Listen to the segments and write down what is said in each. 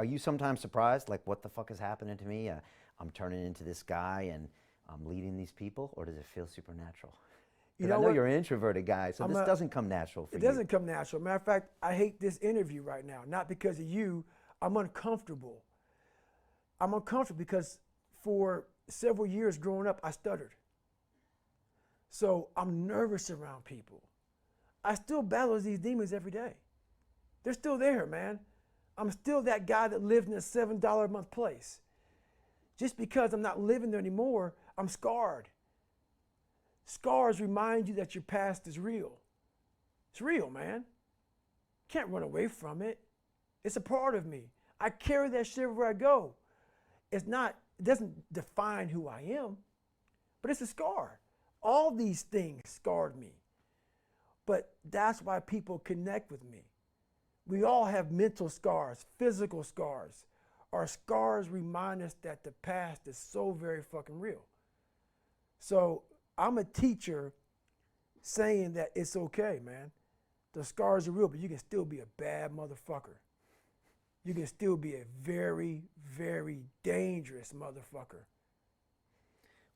Are you sometimes surprised, like, what the fuck is happening to me? I'm turning into this guy and I'm leading these people, or does it feel supernatural? You Because I know know what? you're an introverted guy, so I'm this a, doesn't come natural for it you. doesn't come natural. Matter of fact, I hate this interview right now. Not because of you. I'm uncomfortable. I'm uncomfortable because for several years growing up, I stuttered. So I'm nervous around people. I still battle these demons every day. They're still there, man. I'm still that guy that lived in a $7 a month place. Just because I'm not living there anymore, I'm scarred. Scars remind you that your past is real. It's real, man. Can't run away from it. It's a part of me. I carry that shit wherever I go. It doesn't define who I am, but it's a scar. All these things scarred me. But that's why people connect with me. We all have mental scars, physical scars. Our scars remind us that the past is so very fucking real. So I'm a teacher saying that it's okay, man. The scars are real, but you can still be a bad motherfucker. You can still be a very, very dangerous motherfucker.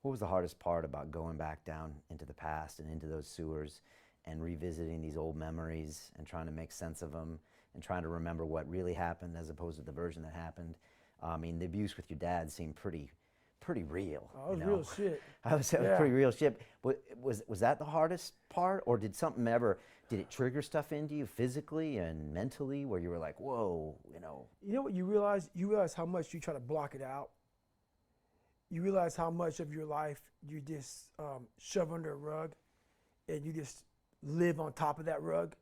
What was the hardest part about going back down into the past and into those sewers and revisiting these old memories and trying to make sense of them and trying to remember what really happened as opposed to the version that happened? I mean, the abuse with your dad seemed pretty real. Oh, it was real shit. That was Yeah. pretty real shit. Was that the hardest part, or did did it trigger stuff into you physically and mentally where you were like, whoa, you know? You know what you realize? You realize how much you try to block it out. You realize how much of your life you just shove under a rug and you just live on top of that rug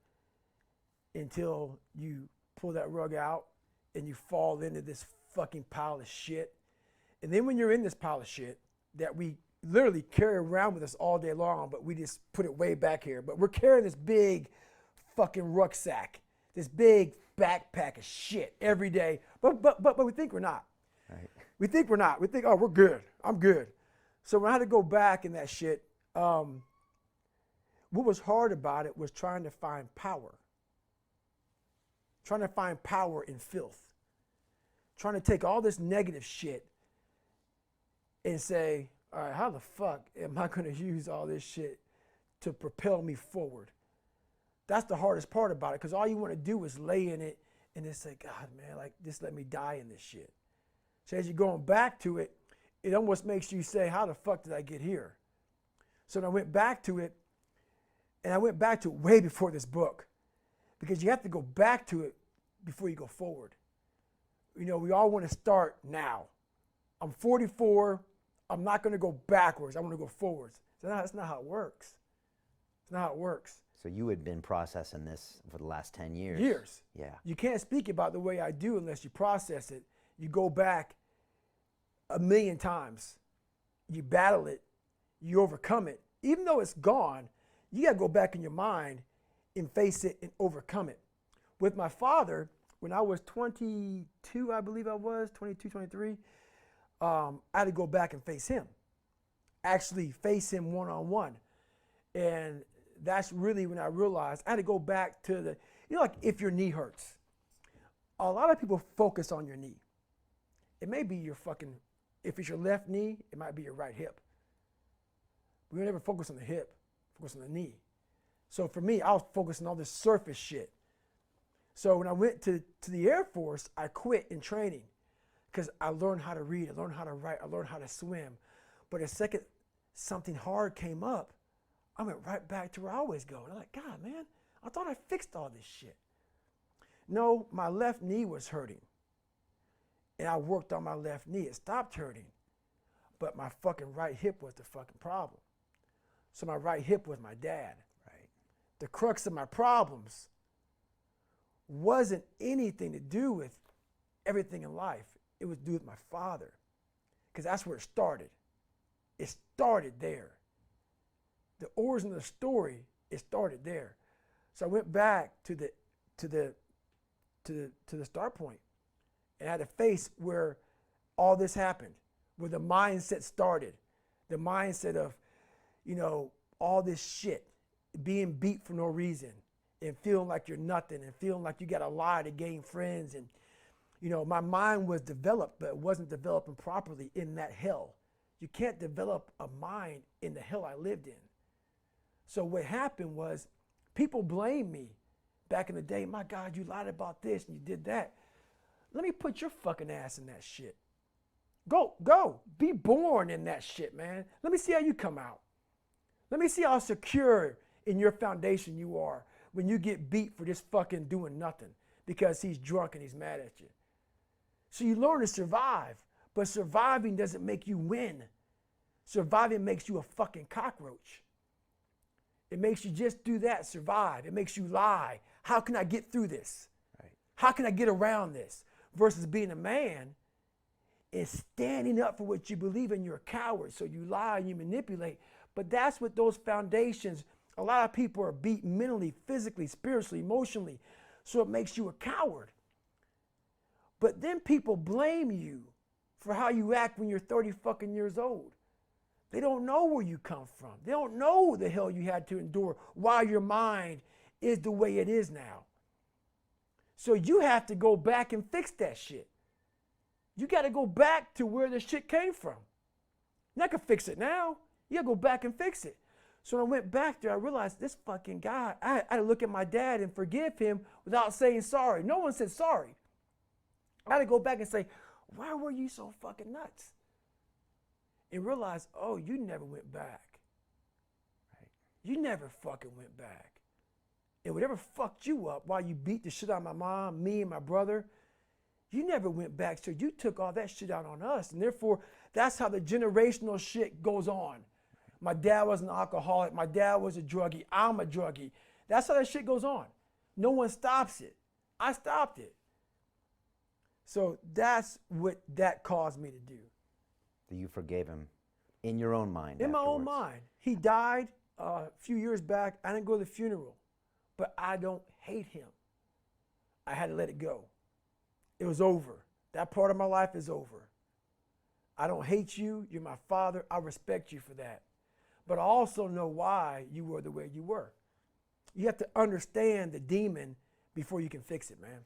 until you pull that rug out and you fall into this fucking pile of shit. And then when you're in this pile of shit that we literally carry around with us all day long, but we just put it way back here. But we're carrying this big fucking rucksack, this big backpack of shit every day. But we think we're not. Right. We think we're not. We think, oh, we're good. I'm good. So when I had to go back in that shit, what was hard about it was trying to find power. Trying to find power in filth. Trying to take all this negative shit and say, all right, how the fuck am I going to use all this shit to propel me forward? That's the hardest part about it, because all you want to do is lay in it and just say, God, man, like, just let me die in this shit. So as you're going back to it, it almost makes you say, how the fuck did I get here? So when I went back to it, and I went back to it way before this book, because you have to go back to it before you go forward. You know, we all want to start now. I'm 44. I'm not going to go backwards. I want to go forwards. So that's not how it works. It's not how it works. So you had been processing this for the last 10 years. Years. Yeah. You can't speak about the way I do unless you process it. You go back 1,000,000 times. You battle it. You overcome it. Even though it's gone, you got to go back in your mind and face it and overcome it. With my father, when I was 22, I believe I was, 22, 23, I had to go back and face him. Actually face him one-on-one. And that's really when I realized I had to go back to the, you know, like if your knee hurts. A lot of people focus on your knee. It may be your fucking, if it's your left knee, it might be your right hip. We never focus on the hip, focus on the knee. So for me, I was focusing on all this surface shit. So when I went to the Air Force, I quit in training because I learned how to read, I learned how to write, I learned how to swim. But the second something hard came up, I went right back to where I always go. And I'm like, God, man, I thought I fixed all this shit. No, my left knee was hurting. And I worked on my left knee. It stopped hurting. But my fucking right hip was the fucking problem. So my right hip was my dad. Right. The crux of my problems wasn't anything to do with everything in life. It was to do with my father. Because that's where it started. It started there. The origin of the story, it started there. So I went back to the start point and had to face where all this happened, where the mindset started. The mindset of, you know, all this shit, being beat for no reason and feeling like you're nothing and feeling like you got to lie to gain friends and, You know, my mind was developed, but it wasn't developing properly in that hell. You can't develop a mind in the hell I lived in. So what happened was people blamed me back in the day. My God, you lied about this and you did that. Let me put your fucking ass in that shit. Go. Be born in that shit, man. Let me see how you come out. Let me see how secure in your foundation you are when you get beat for just fucking doing nothing because he's drunk and he's mad at you. So you learn to survive, but surviving doesn't make you win. Surviving makes you a fucking cockroach. It makes you just do that, survive. It makes you lie. How can I get through this? Right. How can I get around this? Versus being a man is standing up for what you believe in. You're a coward, so you lie and you manipulate. But that's what those foundations, a lot of people are beat mentally, physically, spiritually, emotionally. So it makes you a coward. But then people blame you for how you act when you're 30 fucking years old. They don't know where you come from. They don't know the hell you had to endure, why your mind is the way it is now. So you have to go back and fix that shit. You got to go back to where the shit came from. You're not going to fix it now. You got to go back and fix it. So when I went back there, I realized this fucking guy, I had to look at my dad and forgive him without saying sorry. No one said sorry. I had to go back and say, why were you so fucking nuts? And realize, oh, you never went back. Right? You never fucking went back. And whatever fucked you up while you beat the shit out of my mom, me and my brother, you never went back. So you took all that shit out on us. And therefore, that's how the generational shit goes on. My dad was an alcoholic. My dad was a druggie. I'm a druggie. That's how that shit goes on. No one stops it. I stopped it. So that's what that caused me to do. That you forgave him in your own mind. In afterwards. my own mind. He died a few years back. I didn't go to the funeral, but I don't hate him. I had to let it go. It was over. That part of my life is over. I don't hate you. You're my father. I respect you for that. But I also know why you were the way you were. You have to understand the demon before you can fix it, man.